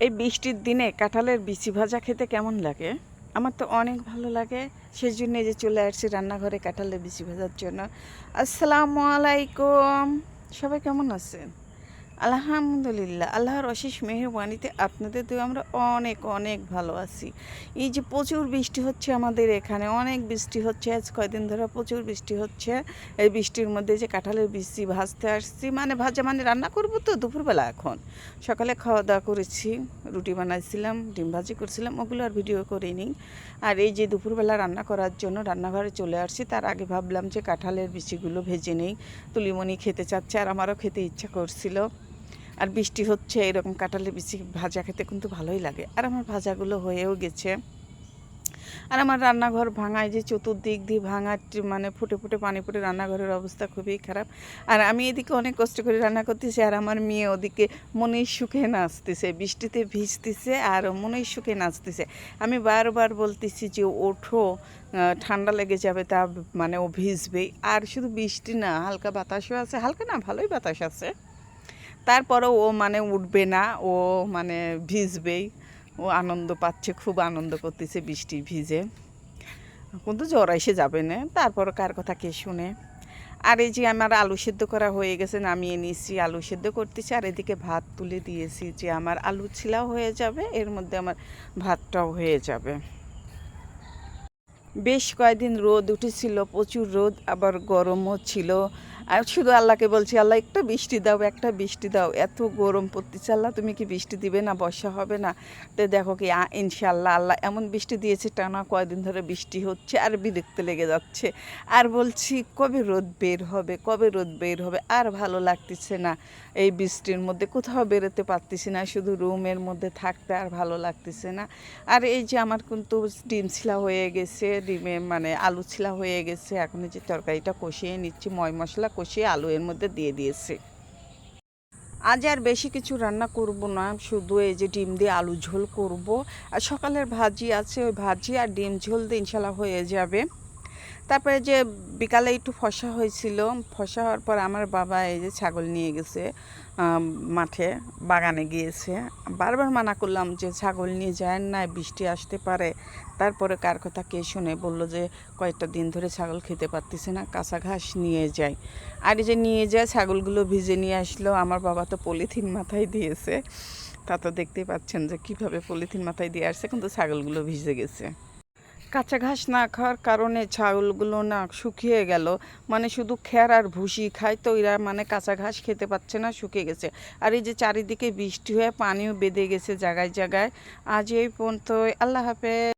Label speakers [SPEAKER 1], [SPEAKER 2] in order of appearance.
[SPEAKER 1] এই বৃষ্টির দিনে কাঁঠালের বিচি ভাজা খেতে কেমন লাগে? আমার তো অনেক ভালো লাগে। সেই জন্য এই যে চলে আসছি রান্নাঘরে কাঁঠালের বিচি ভাজার জন্য। আসসালামু আলাইকুম, সবাই কেমন আছেন? আলহামদুলিল্লাহ, আল্লাহর অশেষ মেহেরবানিতে আপনাদের তো আমরা অনেক অনেক ভালো আছি। এই যে প্রচুর বৃষ্টি হচ্ছে আমাদের এখানে, অনেক বৃষ্টি হচ্ছে, আজ কয়দিন ধরে প্রচুর বৃষ্টি হচ্ছে। এই বৃষ্টির মধ্যে যে কাঁঠালের বিচি ভাজতে আসছি, মানে ভাজা মানে রান্না করবো তো দুপুরবেলা। এখন সকালে খাওয়া দাওয়া করেছি, রুটি বানাইছিলাম, ডিম ভাজি করছিলাম, ওগুলো আর ভিডিও করিনি। আর এই যে দুপুরবেলা রান্না করার জন্য রান্নাঘরে চলে আসছি, তার আগে ভাবলাম যে কাঁঠালের বিচিগুলো ভেজে নেই। তুলিমণি খেতে চাচ্ছে আর আমারও খেতে ইচ্ছা করছিল। আর বৃষ্টি হচ্ছে, এরকম কাঁঠালের বিচি ভাজা খেতে কিন্তু ভালোই লাগে। আর আমার ভাজাগুলো হয়েও গেছে। আর আমার রান্নাঘর ভাঙায়, যে চতুর্দিক দিয়ে ভাঙা, মানে ফুটে ফুটে পানি পড়ে রান্নাঘরের অবস্থা খুবই খারাপ। আর আমি এদিকে অনেক কষ্ট করে রান্না করতেছি, আর আমার মেয়ে ওদিকে মনের সুখে নাচতেছে, বৃষ্টিতে ভিজতেছে আর মনের সুখে নাচতেছে। আমি বারবার বলতেছি যে ওঠো, ঠান্ডা লেগে যাবে, তা মানে ও ভিজবেই। আর শুধু বৃষ্টি না, হালকা বাতাসও আছে, হালকা না ভালোই বাতাস আছে। তারপরেও ও মানে উঠবে না, ও মানে ভিজবেই। ও আনন্দ পাচ্ছে, খুব আনন্দ করতেছে বৃষ্টি ভিজে, কিন্তু জ্বর এসে যাবে না, তারপর কার কথা কে শুনে। আর এই যে আমার আলু সেদ্ধ করা হয়ে গেছে, নামিয়ে নিয়েছি, আলু সেদ্ধ করতেছি। আর এদিকে ভাত তুলে দিয়েছি, যে আমার আলু ছিলাও হয়ে যাবে, এর মধ্যে আমার ভাতটাও হয়ে যাবে। বেশ কয়েকদিন রোদ উঠেছিল, প্রচুর রোদ, আবার গরমও ছিল। আর শুধু আল্লাহকে বলছি, আল্লাহ একটা বৃষ্টি দাও, একটা বৃষ্টি দাও, এত গরম পড়তেছে, আল্লাহ তুমি কি বৃষ্টি দিবে না, বর্ষা হবে না? তো দেখো কি ইনশাল্লাহ আল্লাহ এমন বৃষ্টি দিয়েছে, টানা কয়েকদিন ধরে বৃষ্টি হচ্ছে, আর বিরক্ত লেগে যাচ্ছে। আর বলছি কবে রোদ বের হবে, কবে রোদ বের হবে, আর ভালো লাগতেছে না। এই বৃষ্টির মধ্যে কোথাও বেরোতে পারতেছি না, শুধু রুমের মধ্যে থাকতে আর ভালো লাগতেছে না। আর এই যে আমার কিন্তু ডিম ছিলা হয়ে গেছে, ডিমে মানে আলু ছিলা হয়ে গেছে। এখন এই যে তরকারিটা কষিয়ে নিচ্ছি, ময় মশলা কষিয়ে আলু এর মধ্যে দিয়ে দিয়েছি। আজ আর বেশি কিছু রান্না করব না, শুধু এই যে ডিম দিয়ে আলু ঝোল করব। আর সকালের ভাজি আছে, ওই ভাজি আর ডিম ঝোল দিয়ে ইনশাল্লাহ হয়ে যাবে। তারপরে যে বিকালে একটু ফসা হয়েছিল, ফসা হওয়ার পর আমার বাবা এই যে ছাগল নিয়ে গেছে মাঠে, বাগানে গিয়েছে। বারবার মানা করলাম যে ছাগল নিয়ে যায় না, বৃষ্টি আসতে পারে। তারপরে কার কথা কে শুনে, বললো যে কয়েকটা দিন ধরে ছাগল খেতে পারতেছে না, কাঁচা ঘাস নিয়ে যায়। আর এই যে নিয়ে যায়, ছাগলগুলো ভিজে নিয়ে আসলো। আমার বাবা তো পলিথিন মাথায় দিয়েছে, তা তো দেখতেই পাচ্ছেন যে কীভাবে পলিথিন মাথায় দিয়ে আসছে, কিন্তু ছাগলগুলো ভিজে গেছে। কাঁচা ঘাস না খাওয়ার কারণে ছাগলগুলো না শুকিয়ে গেল, মানে শুধু খ্যার আর ভুসি খায়, তো এরা মানে কাঁচা ঘাস খেতে পাচ্ছে না, শুকিয়ে গেছে। আর এই যে চারিদিকে বৃষ্টি হয়ে পানিও বেঁধে গেছে জায়গায় জায়গায়। আজ এই পর্যন্ত, আল্লাহ হাফেজ।